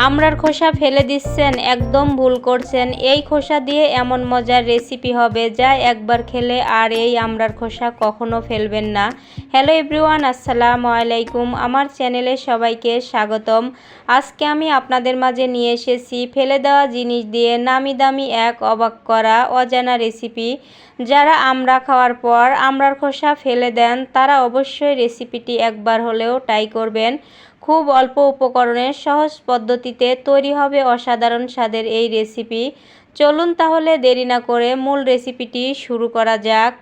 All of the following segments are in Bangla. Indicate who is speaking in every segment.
Speaker 1: আমড়ার খোসা ফেলে দিচ্ছেন, একদম ভুল করছেন। এই খোসা দিয়ে এমন মজার রেসিপি হবে যা একবার খেলে আর এই আমড়ার খোসা কখনো ফেলবেন না। হ্যালো এভরিওয়ান, আসসালামু আলাইকুম। আমার চ্যানেলে সবাইকে স্বাগতম। আজকে আমি আপনাদের মাঝে নিয়ে এসেছি ফেলে দেওয়া জিনিস দিয়ে নামি দামি এক অবাক করা অজানা রেসিপি। যারা আমড়া খাওয়ার পর আমড়ার খোসা ফেলে দেন তারা অবশ্যই রেসিপিটি একবার হলেও ট্রাই করবেন। খুব অল্প উপকরণে সহজ পদ্ধতিতে তৈরি হবে অসাধারণ স্বাদের এই রেসিপি। চলুন তাহলে দেরি না করে মূল রেসিপিটি শুরু করা যাক।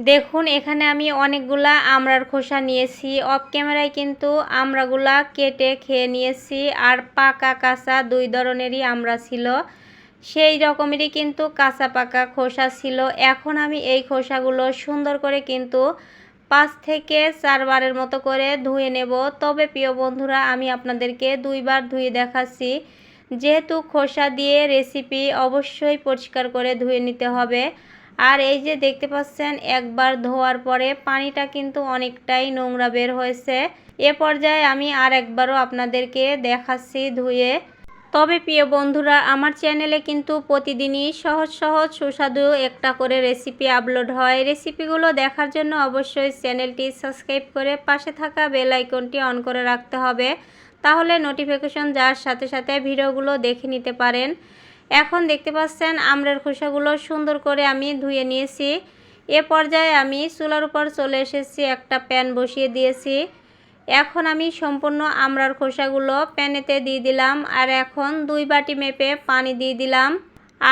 Speaker 1: দেখুন, এখানে আমি অনেকগুলা আমড়ার খোসা নিয়েছি। অফ ক্যামেরায় কিন্তু আমড়াগুলা কেটে খেয়ে নিয়েছি। আর পাকা কাঁচা দুই ধরনেরই আমড়া ছিল, সেই রকমেরই কিন্তু কাঁচা পাকা খোসা ছিল। এখন আমি এই খোসাগুলো সুন্দর করে কিন্তু 5 থেকে 4 বারের মতো করে ধুয়ে নেব। তবে প্রিয় বন্ধুরা, আমি আপনাদেরকে 2 বার ধুয়ে দেখাচ্ছি, যেহেতু খোসা দিয়ে রেসিপি অবশ্যই পরিষ্কার করে ধুয়ে নিতে হবে। আর এই যে দেখতে পাচ্ছেন, একবার ধোয়ার পরে পানিটা কিন্তু অনেকটাই নোংরা বের হয়েছে। এ পর্যায়ে আমি আর একবারও আপনাদেরকে দেখাচ্ছি ধুয়ে। তবে প্রিয় বন্ধুরা, আমার চ্যানেলে কিন্তু প্রতিদিনই সহজ সহজ সুস্বাদু একটা করে রেসিপি আপলোড হয়। রেসিপিগুলো দেখার জন্য অবশ্যই চ্যানেলটি সাবস্ক্রাইব করে পাশে থাকা বেল আইকনটি অন করে রাখতে হবে, তাহলে নোটিফিকেশন যাওয়ার সাথে সাথে ভিডিওগুলো দেখে নিতে পারেন। এখন দেখতে পাচ্ছেন আমড়ার খোসাগুলো সুন্দর করে আমি ধুয়ে নিয়েছি। এ পর্যায়ে আমি চুলার উপর চলে এসেছি, একটা প্যান বসিয়ে দিয়েছি। এখন আমি সম্পূর্ণ আমড়ার খোসাগুলো প্যানেতে দিয়ে দিলাম। আর এখন 2 বাটি মেপে পানি দিয়ে দিলাম।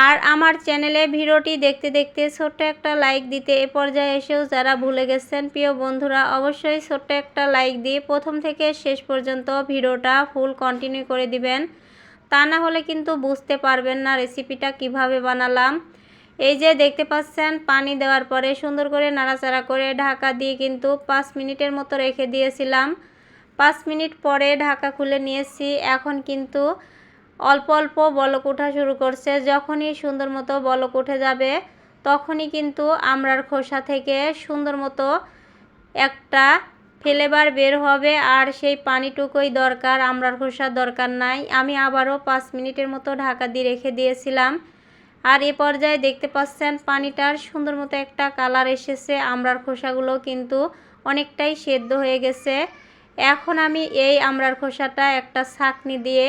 Speaker 1: আর আমার চ্যানেলে ভিডিওটি দেখতে দেখতে ছোট্ট একটা লাইক দিতে এ পর্যায়ে এসেও যারা ভুলে গেছেন প্রিয় বন্ধুরা, অবশ্যই ছোট্ট একটা লাইক দিয়ে প্রথম থেকে শেষ পর্যন্ত ভিডিওটা ফুল কন্টিনিউ করে দিবেন। তা না হলে কিন্তু বুঝতে পারবেন না রেসিপিটা কিভাবে বানালাম। এই যে দেখতে পাচ্ছেন, পানি দেওয়ার পরে সুন্দর করে নাড়াচাড়া করে ঢাকা দিয়ে কিন্তু 5 মিনিটের মতো রেখে দিয়েছিলাম। 5 মিনিট পরে ঢাকা খুলে নিয়েছি। এখন কিন্তু অল্প অল্প বলক ওঠা শুরু করছে। যখনই সুন্দর মতো বলক উঠে যাবে তখনই কিন্তু আমড়ার খোসা থেকে সুন্দর মতো একটা ফ্লেভার বের হবে। আর সেই পানিটুকুই দরকার, আমড়ার খোসার দরকার নাই। আমি আবারও 5 মিনিটের মতো ঢাকা দিয়ে রেখে দিয়েছিলাম। আর এ পর্যায়ে দেখতে পাচ্ছেন পানিটার সুন্দর মতো একটা কালার এসেছে। আমড়ার খোসাগুলো কিন্তু অনেকটাই সেদ্ধ হয়ে গেছে। এখন আমি এই আমড়ার খোসাটা একটা ছাঁকনি দিয়ে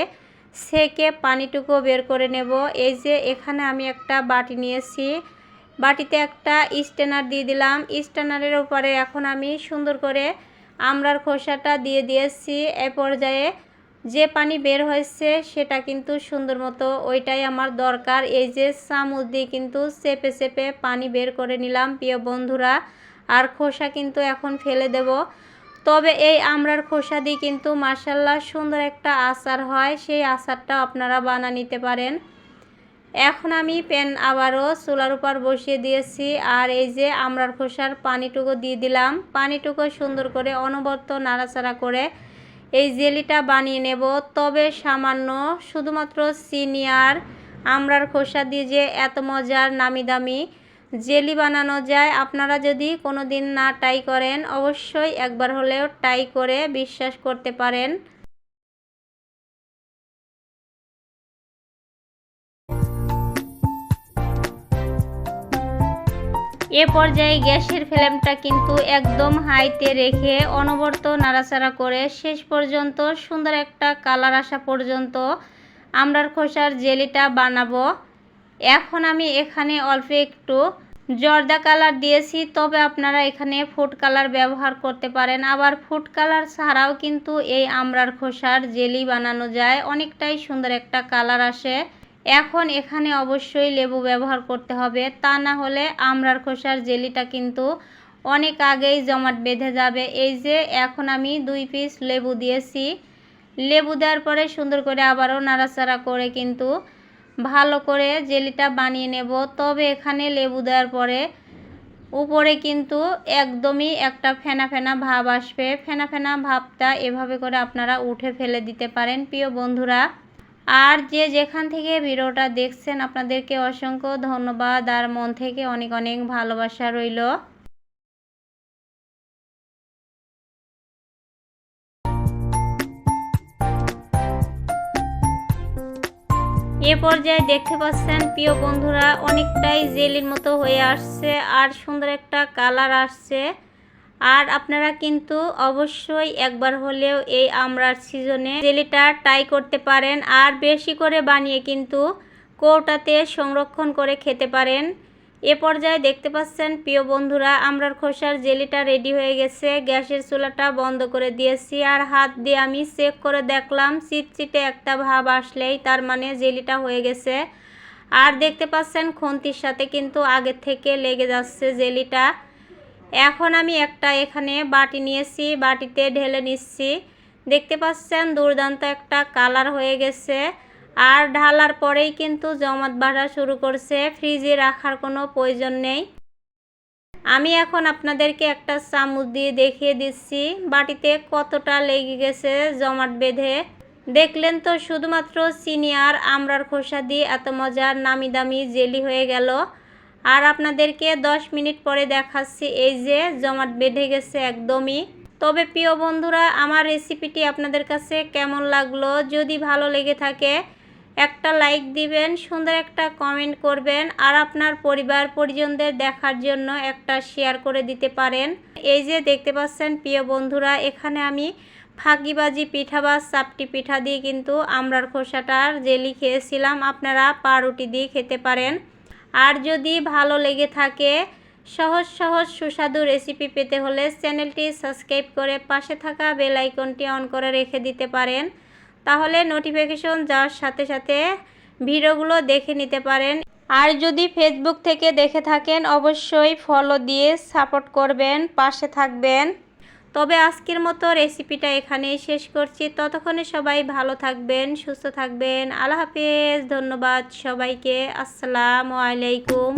Speaker 1: ছেঁকে পানিটুকু বের করে নেব। এই যে এখানে আমি একটা বাটি নিয়েছি, বাটিতে একটা স্ট্রেনার দিয়ে দিলাম। স্ট্রেনারের উপরে এখন আমি সুন্দর করে আমড়ার খোসাটা দিয়ে দিয়েছি। এ পর্যায়ে যে পানি বের হয়েছে সেটা কিন্তু সুন্দর মতো ওইটাই আমার দরকার। এই যে চামচ দিয়ে কিন্তু চেপে চেপে পানি বের করে নিলাম প্রিয় বন্ধুরা। আর খোসা কিন্তু এখন ফেলে দেব। তবে এই আমড়ার খোসা দিয়ে কিন্তু মাশাআল্লাহ সুন্দর একটা আচার হয়, সেই আচারটা আপনারা বানিয়ে নিতে পারেন। এখন আমি প্যান আবারও চুলার উপর বসিয়ে দিয়েছি। আর এই যে আমড়ার খোসার পানিটুকু দিয়ে দিলাম। পানিটুকু সুন্দর করে অনবরত নাড়াচাড়া করে এই জেলিটা বানিয়ে নেব। তবে সামান্য শুধুমাত্র চিনি আর আমড়ার খোসা দিয়ে যে এত মজার নামি দামি জেলি বানানো যায়, আপনারা যদি কোনো দিন না ট্রাই করেন অবশ্যই একবার হলেও ট্রাই করে বিশ্বাস করতে পারেন। এ পর্যায়ে গ্যাসের ফ্লেমটা কিন্তু একদম হাইতে রেখে অনবরত নাড়াচাড়া করে শেষ পর্যন্ত সুন্দর একটা কালার আসা পর্যন্ত আমড়ার খোসার জেলিটা বানাবো। এখন আমি এখানে অল্প একটু জর্দা কালার দিয়েছি, তবে আপনারা এখানে ফুড কালার ব্যবহার করতে পারেন। আবার ফুড কালার ছাড়াও কিন্তু এই আমড়ার খোসার জেলি বানানো যায়, অনেকটাই সুন্দর একটা কালার আসে। এখন এখানে অবশ্যই লেবু ব্যবহার করতে হবে, তা না হলে আমড়ার খোসার জেলিটা কিন্তু অনেক আগেই জমাট বেঁধে যাবে। এই যে এখন আমি 2 পিস লেবু দিয়েছি। লেবু দেওয়ার পরে সুন্দর করে আবারও নাড়াচাড়া করে কিন্তু ভালো করে জেলিটা বানিয়ে নেব। তবে এখানে লেবু দেওয়ার পরে উপরে কিন্তু একদমই একটা ফেনা ফেনা ভাব আসবে। ফেনা ফেনা ভাবটা এভাবে করে আপনারা উঠে ফেলে দিতে পারেন প্রিয় বন্ধুরা। আর যে যেখান থেকে ভিডিওটা দেখছেন আপনাদেরকে অসংখ্য ধন্যবাদ আর মন থেকে অনেক অনেক ভালোবাসা রইল। এ পর্যায়ে দেখতে পাচ্ছেন প্রিয় বন্ধুরা অনেকটাই জেলির মতো হয়ে আসছে আর সুন্দর একটা কালার আসছে। আর আপনারা কিন্তু অবশ্যই একবার হলেও এই আমড়ার সিজনে জেলিটা ট্রাই করতে পারেন আর বেশি করে বানিয়ে কিন্তু কৌটাতে সংরক্ষণ করে খেতে পারেন। এ পর্যায়ে দেখতে পাচ্ছেন প্রিয় বন্ধুরা আমড়ার খোসার জেলিটা রেডি হয়ে গেছে। গ্যাসের চুলাটা বন্ধ করে দিয়েছি আর হাত দিয়ে আমি চেক করে দেখলাম, চিটচিটে একটা ভাব আসলেই তার মানে জেলিটা হয়ে গেছে। আর দেখতে পাচ্ছেন খুন্তির সাথে কিন্তু আগের থেকে লেগে যাচ্ছে জেলিটা। এখন আমি একটা এখানে বাটি নিয়েছি, বাটিতে ঢেলে নিচ্ছি। দেখতে পাচ্ছেন দুর্দান্ত একটা কালার হয়ে গেছে। আর ঢালার পরেই কিন্তু জমাট বাঁধা শুরু করছে, ফ্রিজে রাখার কোনো প্রয়োজন নেই। আমি এখন আপনাদেরকে একটা চামচ দিয়ে দেখিয়ে দিচ্ছি বাটিতে কতটা লেগে গেছে জমাট বেঁধে। দেখলেন তো, শুধুমাত্র চিনি আর আমড়ার খোসা দিয়ে এত মজার নামি দামি জেলি হয়ে গেল। আর আপনাদেরকে 10 মিনিট পরে দেখাচ্ছি এই যে জমাট বেঁধে গেছে একদমই। তবে প্রিয় বন্ধুরা আমার রেসিপিটি আপনাদের কাছে কেমন লাগলো, যদি ভালো লেগে থাকে একটা লাইক দিবেন, সুন্দর একটা কমেন্ট করবেন আর আপনার পরিবার পরিজনদের দেখার জন্য একটা শেয়ার করে দিতে পারেন। এই যে দেখতে পাচ্ছেন প্রিয় বন্ধুরা এখানে আমি ফাঁকিবাজি পিঠা বা চাপটি পিঠা দিয়ে কিন্তু আমড়ার খোসাটার জেলি খেয়েছিলাম। আপনারা পাউরুটি দিয়ে খেতে পারেন। আর যদি ভালো লেগে থাকে সহজ সহজ সুস্বাদু রেসিপি পেতে হলে চ্যানেলটি সাবস্ক্রাইব করে পাশে থাকা বেল আইকনটি অন করে রেখে দিতে পারেন, তাহলে নোটিফিকেশন যাওয়ার সাথে সাথে ভিডিওগুলো দেখে নিতে পারেন। আর যদি ফেসবুক থেকে দেখে থাকেন অবশ্যই ফলো দিয়ে সাপোর্ট করবেন, পাশে থাকবেন। তবে আজকের মতো রেসিপিটা এখানেই শেষ করছি। ততক্ষণে সবাই ভালো থাকবেন, সুস্থ থাকবেন। আল্লাহ হাফেজ। ধন্যবাদ সবাইকে। আসসালামু আলাইকুম।